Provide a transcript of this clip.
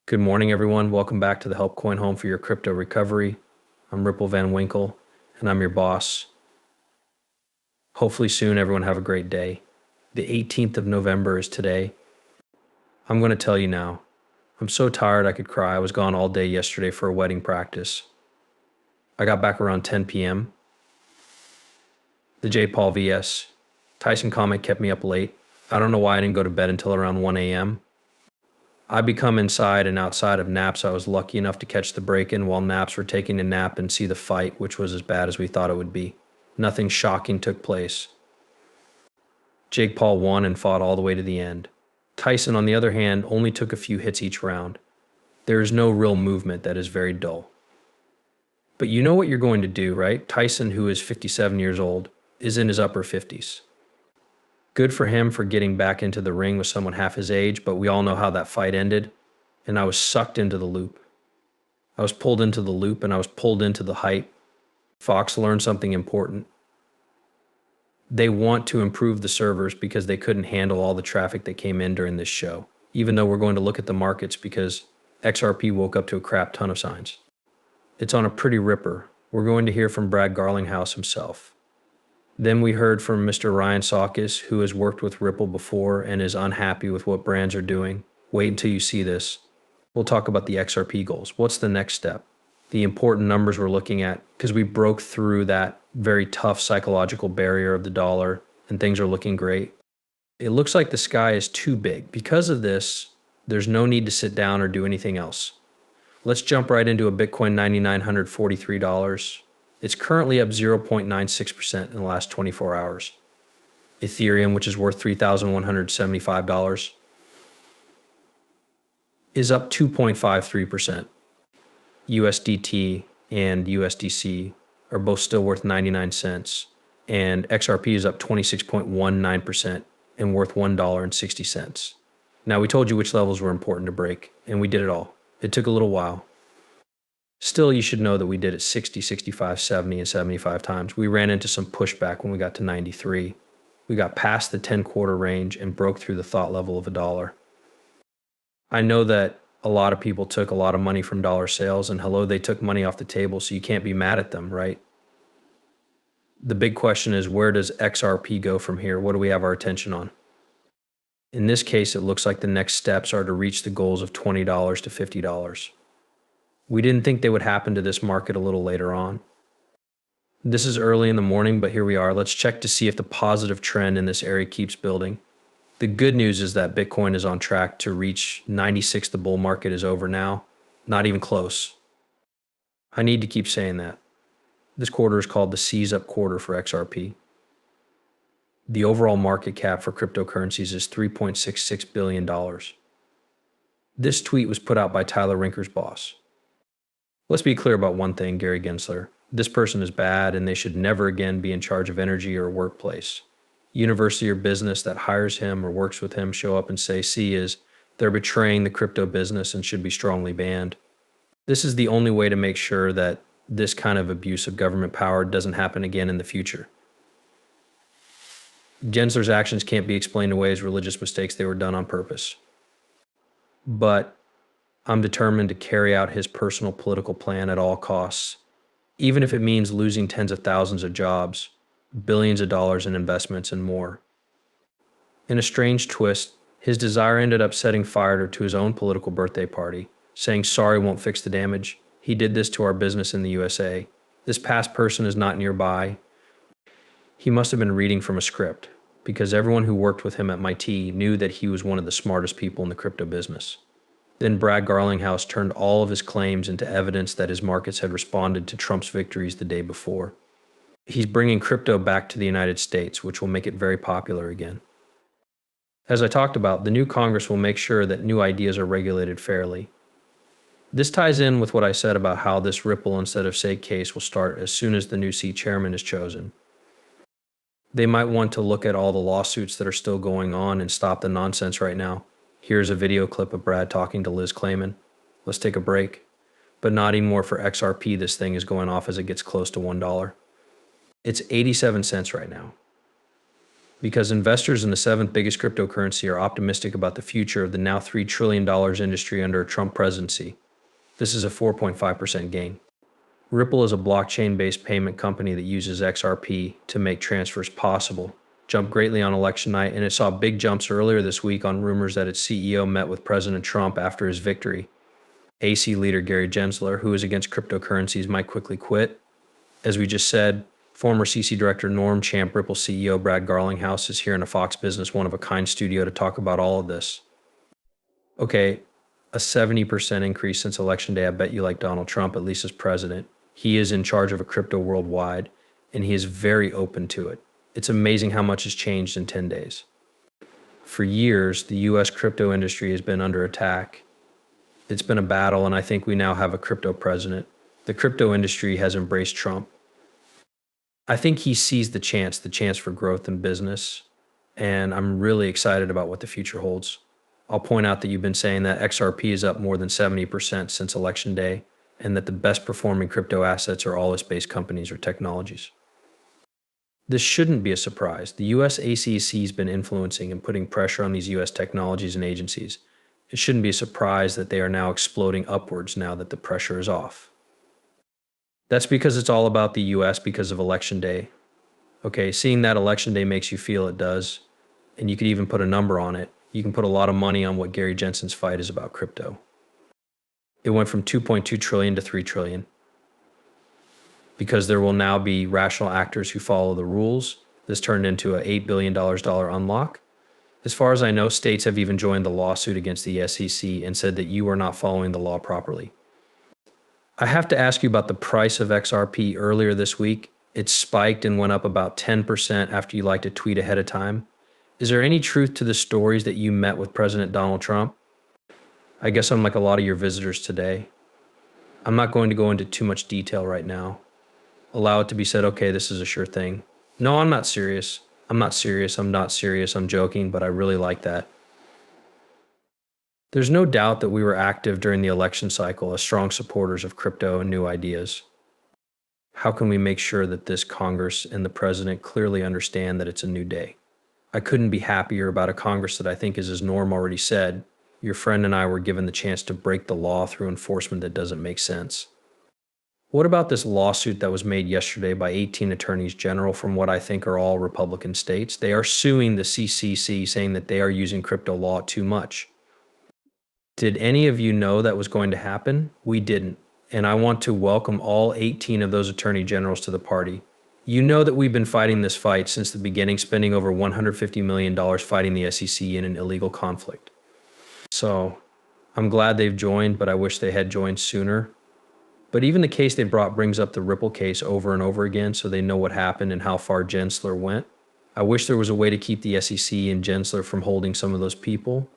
Good morning, everyone. Welcome back to the Help Coin Home for your crypto recovery. I'm Ripple Van Winkle, and I'm your boss. Hopefully soon, everyone have a great day. The 18th of November is today. I'm going to tell you now. I'm so tired I could cry. I was gone all day yesterday for a wedding practice. I got back around 10 p.m. The J. Paul VS. Tyson comment kept me up late. I don't know why I didn't go to bed until around 1 a.m. I become inside and outside of naps. I was lucky enough to catch the break-in while naps were taking a nap and see the fight, which was as bad as we thought it would be. Nothing shocking took place. Jake Paul won and fought all the way to the end. Tyson, on the other hand, only took a few hits each round. There is no real movement, that is very dull. But you know what you're going to do, right? Tyson, who is 57 years old, is in his upper 50s. Good for him for getting back into the ring with someone half his age, but we all know how that fight ended, and I was sucked into the loop. I was pulled into the loop and I was pulled into the hype. Fox learned something important. They want to improve the servers because they couldn't handle all the traffic that came in during this show, even though we're going to look at the markets because XRP woke up to a crap ton of signs. It's on a pretty ripper. We're going to hear from Brad Garlinghouse himself. Then we heard from Mr. Ryan Saukus, who has worked with Ripple before and is unhappy with what brands are doing. Wait until you see this. We'll talk about the XRP goals. What's the next step? The important numbers we're looking at, because we broke through that very tough psychological barrier of the dollar and things are looking great. It looks like the sky is too big. Because of this, there's no need to sit down or do anything else. Let's jump right into a Bitcoin $9,943. It's currently up 0.96% in the last 24 hours. Ethereum, which is worth $3,175, is up 2.53%. USDT and USDC are both still worth 99 cents, and XRP is up 26.19% and worth $1.60. Now, we told you which levels were important to break, and we did it all. It took a little while. Still, you should know that we did it 60, 65, 70, and 75 times. We ran into some pushback when we got to 93. We got past the 10-quarter range and broke through the thought level of $1. I know that a lot of people took a lot of money from dollar sales, and hello, they took money off the table, so you can't be mad at them, right? The big question is, where does XRP go from here? What do we have our attention on? In this case, it looks like the next steps are to reach the goals of $20 to $50. We didn't think they would happen to this market a little later on. This is early in the morning, but here we are. Let's check to see if the positive trend in this area keeps building. The good news is that Bitcoin is on track to reach 96. The bull market is over now. Not even close. I need to keep saying that. This quarter is called the seize up quarter for XRP. The overall market cap for cryptocurrencies is $3.66 billion. This tweet was put out by Tyler Rinker's boss. Let's be clear about one thing, Gary Gensler. This person is bad and they should never again be in charge of energy or workplace. University or business that hires him or works with him show up and say, they're betraying the crypto business and should be strongly banned. This is the only way to make sure that this kind of abuse of government power doesn't happen again in the future. Gensler's actions can't be explained away as religious mistakes. They were done on purpose. But I'm determined to carry out his personal political plan at all costs, even if it means losing tens of thousands of jobs, billions of dollars in investments, and more. In a strange twist, his desire ended up setting fire to his own political birthday party, saying sorry won't fix the damage. He did this to our business in the USA. This past person is not nearby. He must have been reading from a script, because everyone who worked with him at MIT knew that he was one of the smartest people in the crypto business. Then Brad Garlinghouse turned all of his claims into evidence that his markets had responded to Trump's victories the day before. He's bringing crypto back to the United States, which will make it very popular again. As I talked about, the new Congress will make sure that new ideas are regulated fairly. This ties in with what I said about how this Ripple instead of SEG case will start as soon as the new C chairman is chosen. They might want to look at all the lawsuits that are still going on and stop the nonsense right now. Here's a video clip of Brad talking to Liz Clayman. Let's take a break. But not anymore for XRP. This thing is going off as it gets close to $1. It's 87 cents right now. because investors in the seventh biggest cryptocurrency are optimistic about the future of the now $3 trillion industry under a Trump presidency. This is a 4.5% gain. Ripple is a blockchain-based payment company that uses XRP to make transfers possible. Jumped greatly on election night, and it saw big jumps earlier this week on rumors that its CEO met with President Trump after his victory. AC leader Gary Gensler, who is against cryptocurrencies, might quickly quit. As we just said, former CC director Norm Champ Ripple CEO Brad Garlinghouse is here in a Fox Business one-of-a-kind studio to talk about all of this. Okay, a 70% increase since election day. I bet you like Donald Trump, at least as president. He is in charge of a crypto worldwide, and he is very open to it. It's amazing how much has changed in 10 days. For years, the US crypto industry has been under attack. It's been a battle, and I think we now have a crypto president. The crypto industry has embraced Trump. I think he sees the chance for growth in business, and I'm really excited about what the future holds. I'll point out that you've been saying that XRP is up more than 70% since election day, and that the best performing crypto assets are all US-based companies or technologies. This shouldn't be a surprise. The US ACC has been influencing and putting pressure on these US technologies and agencies. It shouldn't be a surprise that they are now exploding upwards now that the pressure is off. That's because it's all about the US because of election day. Okay, seeing that election day makes you feel it does, and you could even put a number on it. You can put a lot of money on what Gary Jensen's fight is about crypto. It went from 2.2 trillion to 3 trillion. Because there will now be rational actors who follow the rules. This turned into an $8 billion unlock. As far as I know, states have even joined the lawsuit against the SEC and said that you are not following the law properly. I have to ask you about the price of XRP earlier this week. It spiked and went up about 10% after you liked a tweet ahead of time. Is there any truth to the stories that you met with President Donald Trump? I guess I'm like a lot of your visitors today. I'm not going to go into too much detail right now. Allow it to be said, okay, this is a sure thing. No, I'm not serious. I'm not serious. I'm joking, but I really like that. There's no doubt that we were active during the election cycle as strong supporters of crypto and new ideas. How can we make sure that this Congress and the president clearly understand that it's a new day? I couldn't be happier about a Congress that I think is, as Norm already said, your friend and I were given the chance to break the law through enforcement that doesn't make sense. What about this lawsuit that was made yesterday by 18 attorneys general from what I think are all Republican states? They are suing the CCC, saying that they are using crypto law too much. Did any of you know that was going to happen? We didn't. And I want to welcome all 18 of those attorney generals to the party. You know that we've been fighting this fight since the beginning, spending over $150 million fighting the SEC in an illegal conflict. So I'm glad they've joined, but I wish they had joined sooner. But even the case they brought brings up the Ripple case over and over again, so they know what happened and how far Gensler went. I wish there was a way to keep the SEC and Gensler from holding some of those people.